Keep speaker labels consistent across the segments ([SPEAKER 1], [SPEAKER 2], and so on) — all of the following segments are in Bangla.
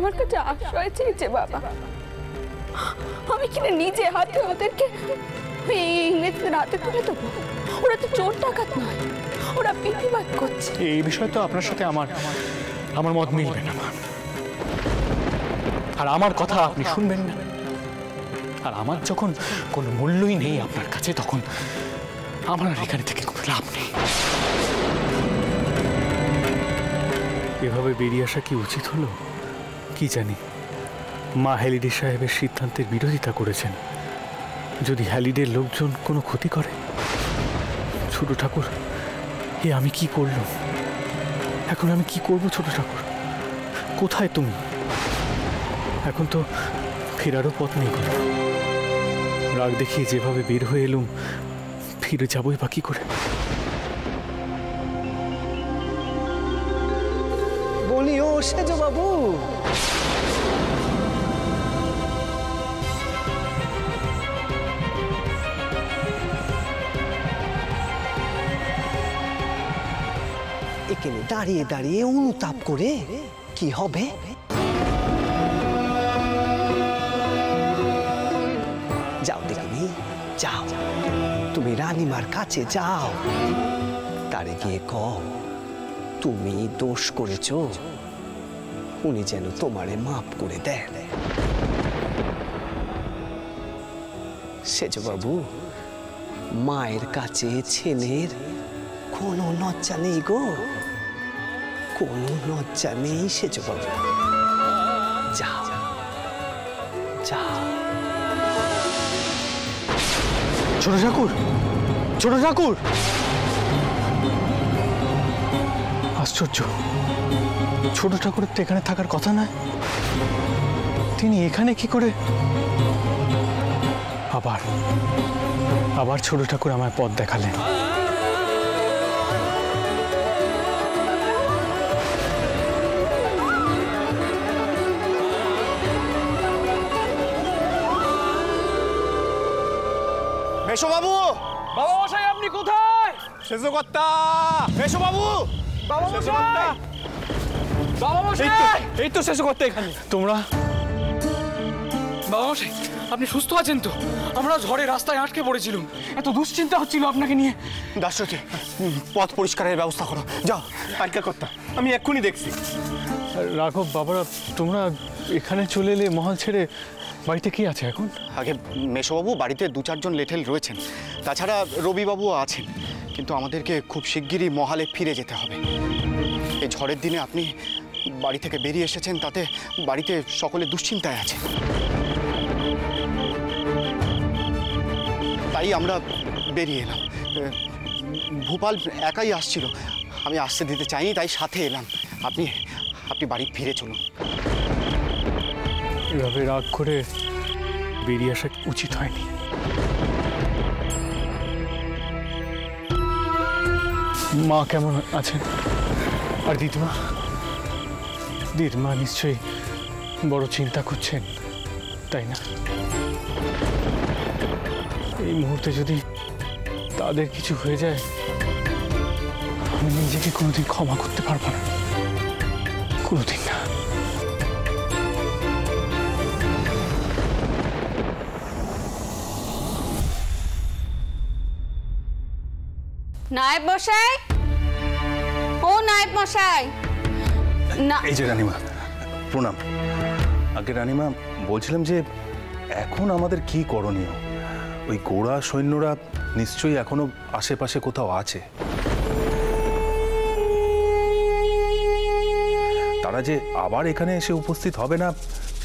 [SPEAKER 1] আমার কাছে আশ্রয় চেয়েছে বাবা। আমি কিনা নিজে হাতে ওদেরকে ইংরেজদের হাতে তুলে দেবো? ওরা তো চোর ডাকাত নয়, ওরা পিপিবাদ করছে।
[SPEAKER 2] এই বিষয়ে তো আপনার সাথে আমার মত মিলবে না মা। আর আমার কথা আপনি শুনবেন না। আর আমার যখন কোনো মূল্যই নেই আপনার কাছে, তখন আমার আর এখানে থেকে কোনো লাভ নেই। এভাবে বেরিয়ে আসা কি উচিত হলো কি জানি। মা হ্যালিডে সাহেবের সিদ্ধান্তের বিরোধিতা করেছেন। যদি হ্যালিডের লোকজন কোনো ক্ষতি করে, ছোট ঠাকুর এ আমি কি করলাম? এখন আমি কি করব ছোট ঠাকুর? কোথায় তুমি? এখন তো ফেরারও পথ নেই। রাগ দেখিয়ে যেভাবে বের হয়ে এলুম, ফিরে যাবই বা কি করে?
[SPEAKER 3] বলি ও সেজ বাবু, এখানে দাঁড়িয়ে দাঁড়িয়ে অনুতাপ করে কি হবে? যাও দেখিনি, যাও তুমি রানীমার কাছে যাও, তারে গিয়ে কও তুমি দোষ করেছ, উনি যেন তোমারে মাফ করে দেন। সেজ বাবু, মায়ের কাছে ছেলের কোনো লজ্জা নেই গো, কোনো লজ্জা নেই সেজ বাবু। যাও যাও।
[SPEAKER 2] ছোট ঠাকুর, ছোট ঠাকুর! আশ্চর্য, ছোট ঠাকুরের তো এখানে থাকার কথা নয়, তিনি এখানে কি করে? আবার ছোট ঠাকুর আমায় পথ দেখালেন।
[SPEAKER 4] মেশো বাবু!
[SPEAKER 5] বাবা মশাই আপনি কোথায়?
[SPEAKER 4] সেজকর্তা! মেশো বাবু!
[SPEAKER 5] বাবা মশাই! বাবা মশাই!
[SPEAKER 4] এই তো সেজকর্তা এখানে।
[SPEAKER 2] তোমরা?
[SPEAKER 5] বাবা মশাই আপনি সুস্থ আছেন তো? আমরা ঝড়ে রাস্তায় আটকে পড়েছিলাম, এত দুশ্চিন্তা হচ্ছিল আপনাকে নিয়ে।
[SPEAKER 4] দাসরথী, পথ পরিষ্কারের ব্যবস্থা করো, যাও। আজ্ঞা কর্তা, আমি এক্ষুনি দেখছি।
[SPEAKER 2] রাঘব বাবারা, তোমরা এখানে চলে এলে মহল ছেড়ে। বাড়িতে কি আছে এখন?
[SPEAKER 4] আগে মেশোবাবু বাড়িতে 2-4 জন লেঠেল রয়েছেন, তাছাড়া রবিবাবুও আছেন, কিন্তু আমাদেরকে খুব শিগগিরই মহালে ফিরে যেতে হবে। এই ঝড়ের দিনে আপনি বাড়ি থেকে বেরিয়ে এসেছেন, তাতে বাড়িতে সকলে দুশ্চিন্তায় আছে। তাই আমরা বেরিয়ে এলাম। ভূপাল একাই আসছিল, আমি আসতে দিতে চাইনি, তাই সাথে এলাম। আপনি বাড়ি ফিরে চলুন।
[SPEAKER 2] এভাবে রাগ করে বেরিয়ে আসা উচিত হয়নি। মা কেমন আছেন? আর দিদিমা? দিদিমা নিশ্চয়ই বড় চিন্তা করছেন, তাই না? এই মুহূর্তে যদি তাদের কিছু হয়ে যায়, আমি নিজেকে কোনোদিন ক্ষমা করতে পারবো না, কোনোদিন না।
[SPEAKER 1] নায়েব মশাই, ও নায়েব মশাই! না,
[SPEAKER 6] এই যে রানীমা, প্রণাম। আগে রানীমা, বলছিলাম যে এখন আমাদের কি করণীয়? ওই গোড়া সৈন্যরা নিশ্চয়ই এখনো আশেপাশে কোথাও আছে। তারা যে আবার এখানে এসে উপস্থিত হবে না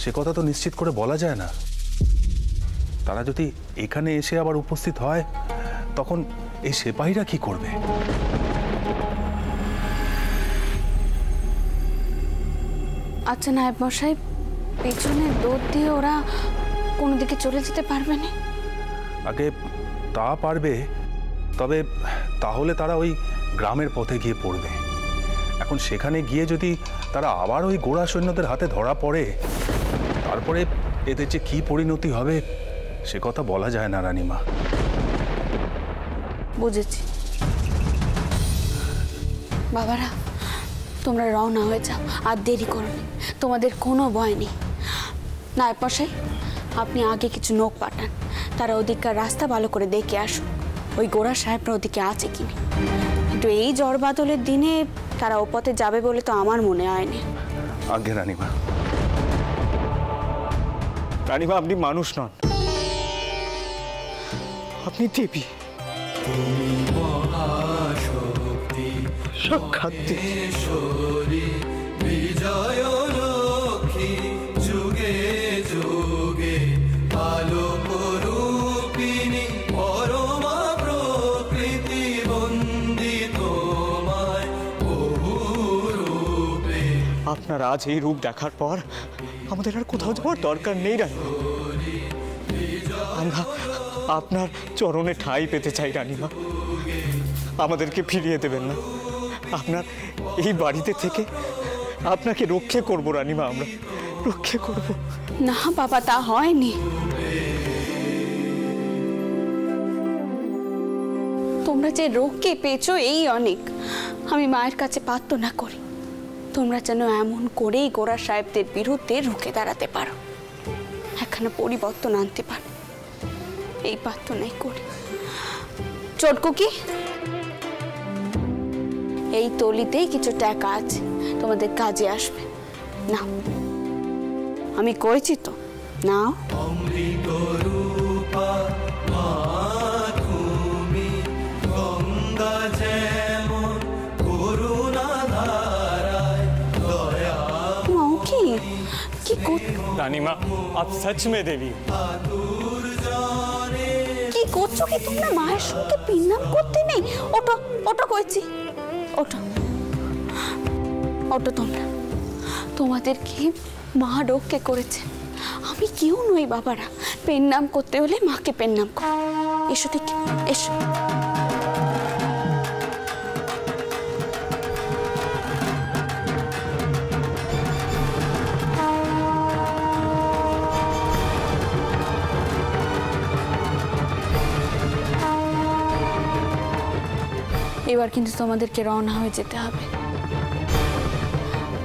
[SPEAKER 6] সে কথা তো নিশ্চিত করে বলা যায় না। তারা যদি এখানে এসে আবার উপস্থিত হয়, তখন এই সিপাহীরা কি করবে?
[SPEAKER 1] আচ্ছা নায়েব মশাই, পেছনে দৌড় দিয়ে ওরা কোনো দিকে চলে যেতে পারবে না?
[SPEAKER 6] আগে তা পারবে, তবে তাহলে তারা ওই গ্রামের পথে গিয়ে পড়বে। এখন সেখানে গিয়ে যদি তারা আবার ওই গোড়া সৈন্যদের হাতে ধরা পড়ে, তারপরে এদের যে কি পরিণতি হবে সে কথা বলা যায় না রানীমা।
[SPEAKER 1] বুঝেছি। বাবারা, তোমরা রওনা হয়ে যাও, আর দেরি করো না, তোমাদের কোনো ভয় নেই। নায়ক মশাই, আপনি আগে কিছু লোক পাঠান, তারা ওদিককার রাস্তা ভালো করে দেখে আসুক, ওই গোড়া সাহেবরা ওদিকে আছে কিনা। কিন্তু এই ঝড় বাদলের দিনে তারা ও পথে যাবে বলে তো আমার মনে হয়নি।
[SPEAKER 6] আজ্ঞে রানীমা।
[SPEAKER 4] রানীমা, আপনি মানুষ নন, আপনি দেবী। সাক্ষাৎ দেবী।
[SPEAKER 7] বিজয় লক্ষ্মী যুগে যুগে আলোকরূপিণী পরমা প্রকৃতি বন্দিত মায় বহু রূপে।
[SPEAKER 4] আপনার আজ এই রূপ দেখার পর আমাদের আর কোথাও যাওয়ার দরকার নেই রানীমা। আমরা আপনার চরণে ঠাঁই পেতে চাই রানীমা, আমাদেরকে ফিরিয়ে দেবেন না। আপনার এই বাড়িতে থেকে আপনাকে রক্ষে করব রানীমা, আমরা রক্ষে করব।
[SPEAKER 1] না বাবা, তা হয়নি। তোমরা যে রক্ষে পেয়েছো এই অনেক। আমি মায়ের কাছে প্রার্থনা করি তোমরা যেন এমন করেই গোড়া সাহেবদের বিরুদ্ধে রুখে দাঁড়াতে পারো, এখানে পরিবর্তন আনতে পারো, এই প্রার্থনাই করি। চটকুকি, এই তলিতেই কিছু টাকা আছে, তোমাদের কাজে আসবে। না, আমি করেছি তো, না।
[SPEAKER 7] অমৃত রূপা মা তুমি, গঙ্গা যেমন করুণা ধারায় দয়া।
[SPEAKER 1] কি কি
[SPEAKER 4] রানীমা, আপ সচ মে দেবী।
[SPEAKER 1] কি করছো কি তোমরা? মায়ের সঙ্গে পিন্নাম করতে নেই। ওটো ওটো কইছি, ওটো ওটো। তোমরা তোমাদেরকে মা রক্ষে করেছে, আমি কেউ নই বাবারা। পেন নাম করতে হলে মাকে পেন নাম কর। এসো দেখি, এসো। এবার কিন্তু তোমাদেরকে রওনা হয়ে যেতে হবে,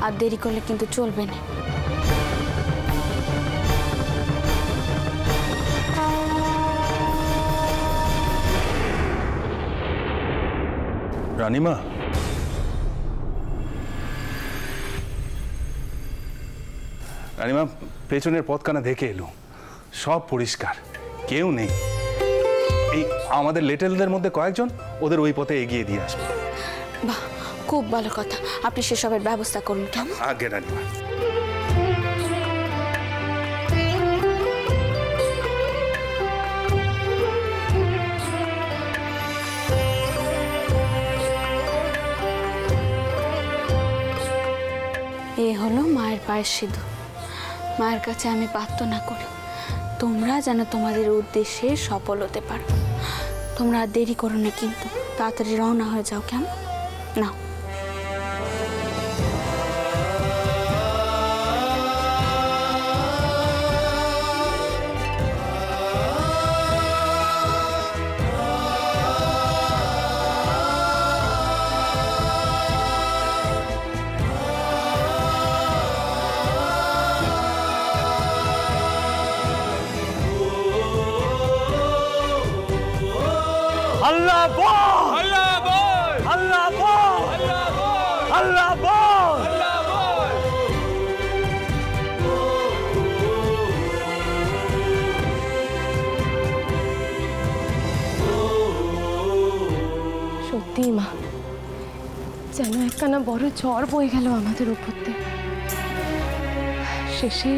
[SPEAKER 1] আর দেরি করলে কিন্তু চলবে না।
[SPEAKER 6] রানীমা, রানীমা, পেছনের পথখানা দেখে এলো, সব পরিষ্কার, কেউ নেই। এই আমাদের লিটলদের মধ্যে কয়েকজন ওদের ওই পথে এগিয়ে দিয়ে আসবে।
[SPEAKER 1] বাহ, খুব ভালো কথা। আপনি সেসবের ব্যবস্থা করুন কেমন?
[SPEAKER 6] আগে রানীমা।
[SPEAKER 1] এ হলো মায়ের পায়ের সিঁদুর। মায়ের কাছে আমি প্রার্থনা করি তোমরা যেন তোমাদের উদ্দেশ্যে সফল হতে পারো। তোমরা আর দেরি করো না, কিন্তু তাড়াতাড়ি রওনা হয়ে যাও, কেমন? নাও।
[SPEAKER 4] আল্লাহ বল, আল্লাহ বল, আল্লাহ বল, আল্লাহ বল, আল্লাহ বল।
[SPEAKER 8] সত্যি মা, যেন একখানা বড় ঝড় বয়ে গেল আমাদের উপর দিয়ে। শেষে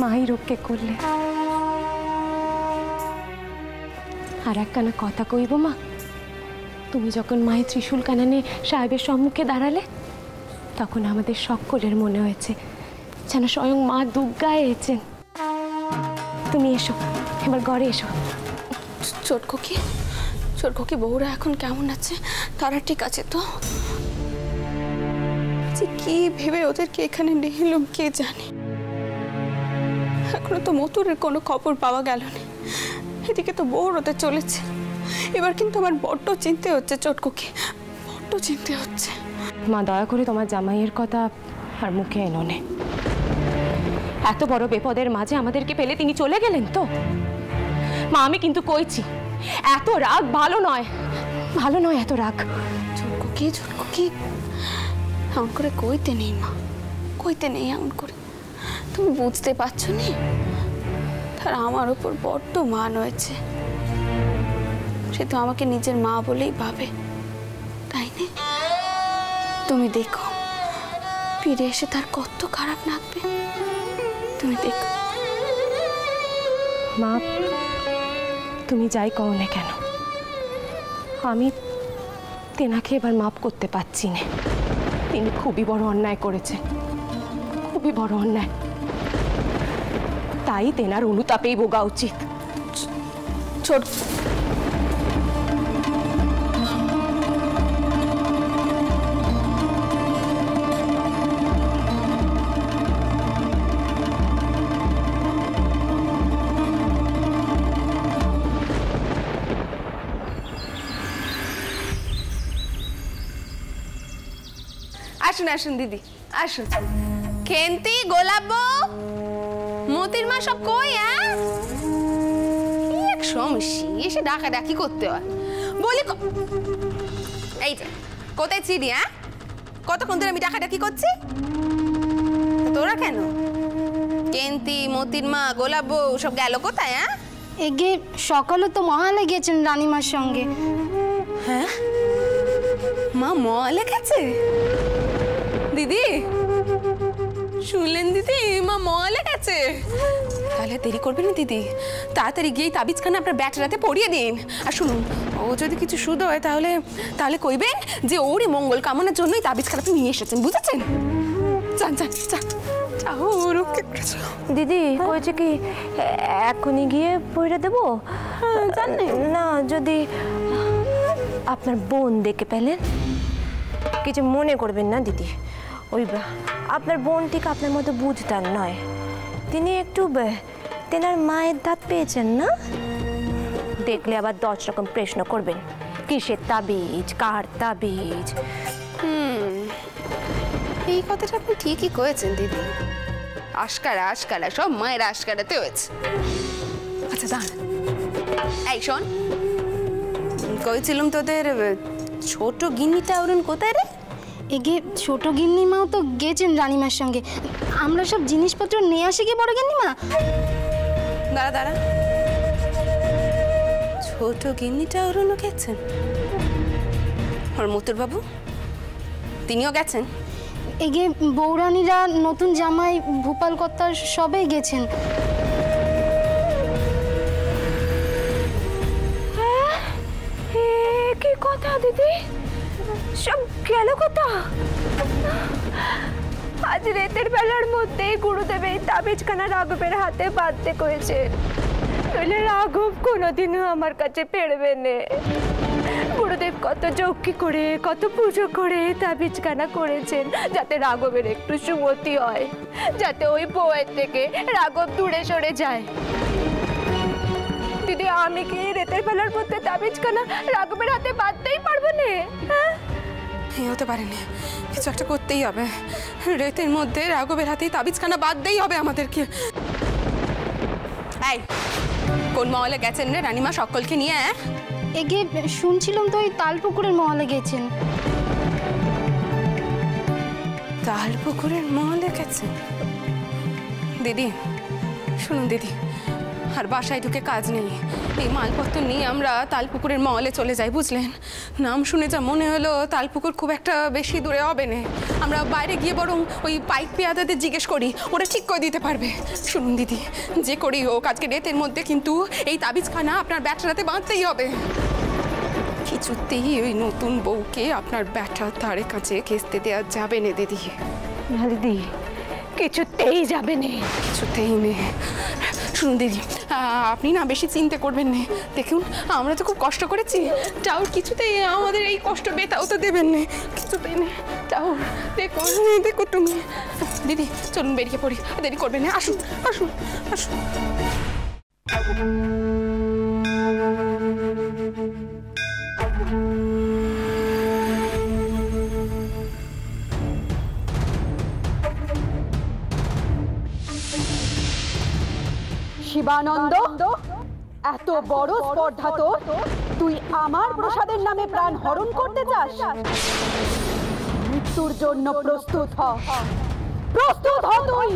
[SPEAKER 8] মাই রক্ষে করলে। আর একখানা কথা কইব মা, তুমি যখন মায়ের ত্রিশূল কানানে সাহেবের সম্মুখে দাঁড়ালে, তখন আমাদের সকলের মনে হয়েছে যেন স্বয়ং মা দুর্গা এসেছেন। তুমি এসো, এবার ঘরে এসো।
[SPEAKER 1] চটকুকি, চটকুকি বউরা এখন কেমন আছে? তারা ঠিক আছে তো? যে কি ভেবে ওদেরকে এখানে নিয়ে এলাম কে জানে। এখনো তো মতুরের কোনো খবর পাওয়া গেল না। এদিকে তো বউর হতে চলেছে। এবার কিন্তু আমার বড্ড চিনতে হচ্ছে চটকুকি, বড্ড চিনতে হচ্ছে।
[SPEAKER 8] মা দয়া করে তোমার জামাইয়ের কথা আর মুখে এনো নে। এত বড় বিপদের মাঝে আমাদেরকে ফেলে তিনি চলে গেলেন তো। মা আমি কিন্তু কইছি এত রাগ ভালো নয়, ভালো নয় এত রাগ।
[SPEAKER 1] ঝুটকুকি এমন করে কইতে নেই মা, কইতে নেই এমন করে। তুমি বুঝতে পারছো নি তার আমার উপর বড্ড মান হয়েছে। সে তো আমাকে নিজের মা বলেই ভাবে, তাই না? তুমি দেখো ফিরে এসে তার কত খারাপ লাগবে, তুমি দেখো।
[SPEAKER 8] মা তুমি যাই কও না কেন, আমি তেনাকে এবার মাপ করতে পারছি না। তিনি খুবই বড় অন্যায় করেছেন, খুবই বড় অন্যায়। তাই তেনার অনুতাপেই ভোগা উচিত।
[SPEAKER 1] ছোট
[SPEAKER 9] আসুন আসুন দিদি আসুন। খেন্তি, গোলাপ বউ, মতির মা সব কই? এক সমস্যা এসে ডাকাডাকি করতে হয় বলি। এই যে কোথায় চিনি? কতক্ষণ ধরে আমি ডাকাডাকি করছি, তোরা কেন? কেন্তি, মতির মা, গোলাপ বউ সব গেল কোথায়?
[SPEAKER 10] এগে সকালে তো মহালে গেছেন রানীমার সঙ্গে।
[SPEAKER 9] হ্যাঁ মা মহালে গেছে? দিদি শুনলেন দিদি, মা মহালে গেছে। তাহলে দেরি করবেন না দিদি, তাড়াতাড়ি গিয়ে তাবিজখানা আপনার ব্যাটারাতে পরিয়ে দিন। আর শুনুন, ও যদি কিছু শুদ্ধ হয় তাহলে তাহলে কইবেন যে ওরই মঙ্গল কামনার জন্যই তাবিজখানা আপনি নিয়ে এসেছেন, বুঝেছেন? যান যান যান।
[SPEAKER 8] দিদি কইছে কি এখনই গিয়ে পয়রা দেবো? জানেন না, যদি আপনার বোন দেখে পেলেন কিছু মনে করবেন না দিদি। ওই আপনার বোন ঠিক আপনার মতো বুঝতার নয়, তিনি একটু তেনার মায়ের দাঁত পেয়েছেন না, দেখলে আবার 10 রকম প্রশ্ন করবেন, কিসের তাবিজ, কার তাবিজ।
[SPEAKER 9] এই কথাটা আপনি ঠিকই কয়েছেন দিদি। আশকারা আশকারা সব মায়ের আশকারাতে হয়েছে। আচ্ছা দাঁড়ান, এই শোন, কইছিলাম তোদের ছোট গিন্নিটা ওরন কোথায় রে?
[SPEAKER 10] এগে ছোট গিন্নিমাও তো গেছেন রানীমার সঙ্গে। আমরা সব জিনিসপত্র নিয়ে আসি কি বড় গিন্নিমা?
[SPEAKER 9] দাঁড়া দাঁড়া, ছোট গিন্নিটা ওরনও গেছেন? আর মতুর বাবু তিনিও গেছেন?
[SPEAKER 10] এগে বৌরানীরা, নতুন জামাই, ভূপাল কর্তা সবাই গেছেন।
[SPEAKER 8] কি কথা দিদি, সব গেল কথা? আজ রাতের বেলার মধ্যে গুরুদেব এই তাবিজখানা রাঘবের হাতে বাঁধতে কয়েছে, নইলে রাঘব কোনোদিনও আমার কাছে ফেরবে না। গুরুদেব কত যজ্ঞ করে, কত পুজো করে তাবিজখানা করেছেন যাতে রাঘবের একটু সুমতি হয়, যাতে ওই বউয়ের থেকে রাঘব দূরে সরে যায়। দিদি আমি কি রাতের বেলার মধ্যে তাবিজখানা রাঘবের হাতে বাঁধতেই পারবো না?
[SPEAKER 9] এই হতে পারে না, কিছু একটা করতেই হবে। রাতের মধ্যে রাঘবের হাতেই তাবিজখানা বাঁধতেই হবে আমাদেরকে। এই কোন মহলে গেছেন রে রানীমা সকলকে নিয়ে?
[SPEAKER 10] এগে শুনছিলাম তো ওই তালপুকুরের মহলে গেছেন।
[SPEAKER 9] তালপুকুরের মহলে গেছেন? দিদি শুনুন দিদি, আর বাসায় ঢুকে কাজ নেই, এই মালপত্র নিয়ে আমরা তালপুকুরের মহলে চলে যাই, বুঝলেন? নাম শুনে যা মনে হলো তালপুকুর খুব একটা বেশি দূরে হবে না। আমরা বাইরে গিয়ে বরং ওই পাইক পেয়াদাদের জিজ্ঞেস করি, ওরা ঠিক করে দিতে পারবে। শুনুন দিদি, যে করি হোক আজকে রাতের মধ্যে কিন্তু এই তাবিজখানা আপনার ব্যাটারাতে বাঁধতেই হবে। কিছুতেই ওই নতুন বউকে আপনার ব্যাটার ধারে কাছে ঘেঁচতে দেওয়া যাবে না দিদি।
[SPEAKER 8] না দিদি, কিছুতেই যাবে না,
[SPEAKER 9] কিছুতেই নেই। শুনুন দিদি, আপনি না বেশি চিন্তা করবেন না। দেখুন আমরা তো খুব কষ্ট করেছি, তাও কিছুতেই আমাদের এই কষ্ট বেতাও তো দেবেন না, কিছুতেই নেই। তাও দেখুন দেখো তুমি। দিদি চলুন বেরিয়ে পড়ি, দেরি করবেন না, আসুন আসুন আসুন।
[SPEAKER 11] শিবানন্দ, এত বড় স্পর্ধা তোর! তুই আমার প্রসাদের নামে প্রাণ হরণ করতে চাস? মৃত্যুর জন্য প্রস্তুত হ, প্রস্তুত হ তুই!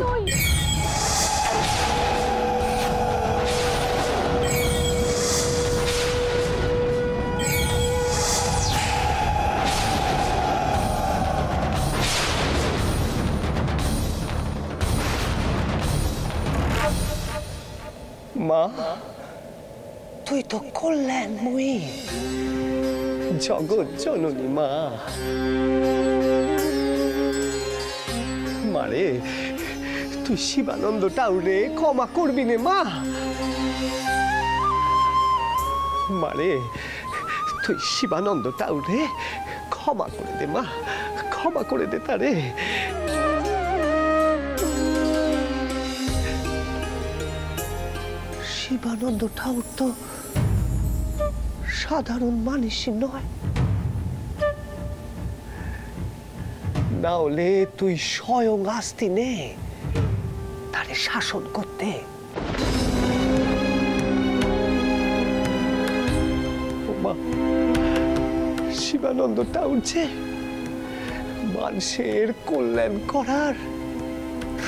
[SPEAKER 3] মা, তুই তো কল্যাণময়ী, জগৎ জননী মা। মারে, তুই শিবানন্দ টাউরে ক্ষমা করবি নে মা। মারে, তুই শিবানন্দ টাউরে ক্ষমা করে দে মা, ক্ষমা করে দে তারে। শিবানন্দ ঠাকুর তো সাধারণ মানুষই নয়, না হলে তুই স্বয়ং আসতি নে তারে শাসন করতে। শিবানন্দ ঠাকুর যে মানুষের কল্যাণ করার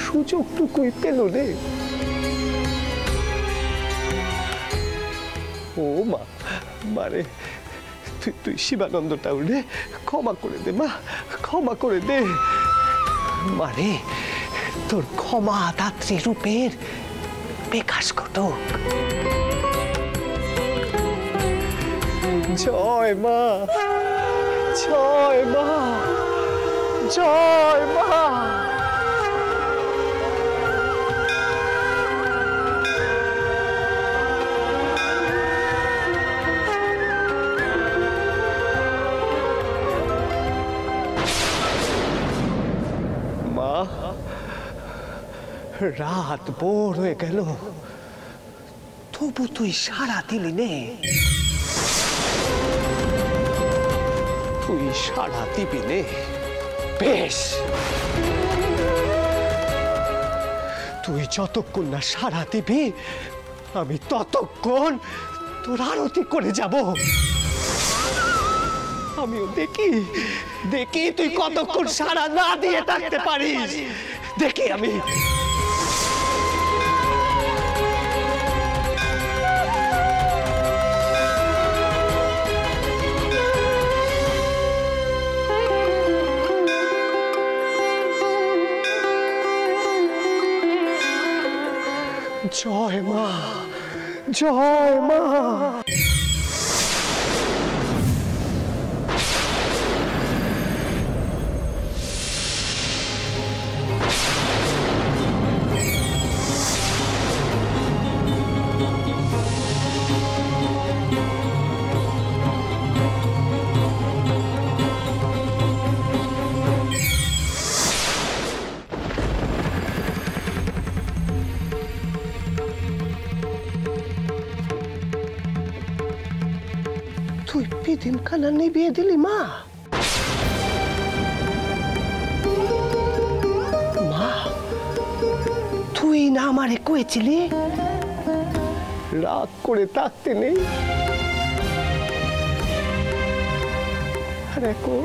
[SPEAKER 3] সুযোগটুকুই পেল রে। ও মা, মারে, তুই শিবানন্দ টাউরে ক্ষমা করে দে মা, ক্ষমা করে দে। মারে, তোর ক্ষমা দাত্রী রূপের বিকাশ ঘটুক। জয় মা, জয় মা, জয় মা। রাত ভোর হয়ে গেল, তবু তুই সাড়া দিলি নে। তুই সাড়া দিবি নে, বেশ। তুই যতক্ষণ না সাড়া দিবি, আমি ততক্ষণ তোর আরতি করে যাব। আমিও দেখি দেখি তুই কতক্ষণ সাড়া না দিয়ে থাকতে পারিস, দেখি আমি। জয় মা, জয় মা। তুই পিদিম খানা নিবিয়ে দিলি মা? মা, তুই না আমারে কয়েছিলি রাগ করে থাকতে নেই, আর এখন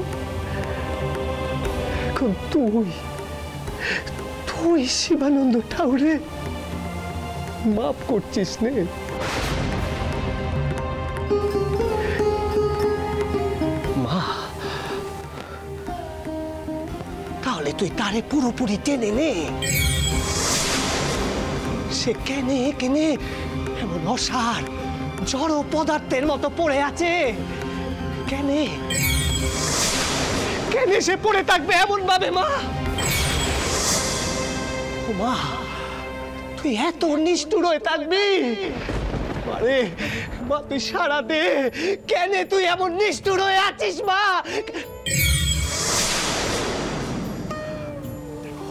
[SPEAKER 3] তুই শিবানন্দ ঠাকুরে মাফ করছিস নে? মা, তাহলে তুই তারে পুরোপুরি টেনে নে। সে কেনে কেনে এমন অসার জড় পদার্থের মতো পড়ে আছে, কেনে কেনে সে পড়ে থাকবে এমন ভাবে মা? মা, তুই এত নিষ্ঠুর হয়ে থাকবি? আরে মা, তুই সারা দে, কেন তুই এমন নিষ্ঠুর হয়ে আছিস মা?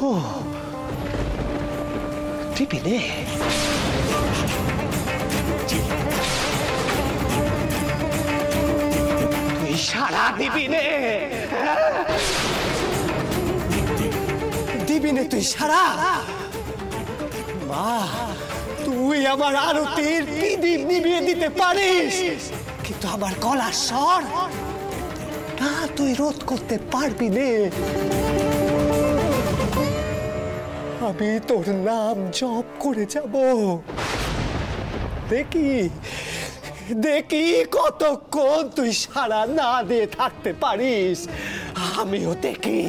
[SPEAKER 3] ও দিবি নে, তুই সারা দিবি নে, দিবি নে তুই সারা? মা, তুই তুই আমার আরতির প্রদীপ নিভিয়ে দিতে পারিস, কিন্তু আমার গলার স্বর না তুই রোধ করতে পারবি নে। আমি তোর নাম জপ করে যাব, দেখি দেখি কতক্ষণ তুই সাড়া না দিয়ে থাকতে পারিস, আমিও দেখি।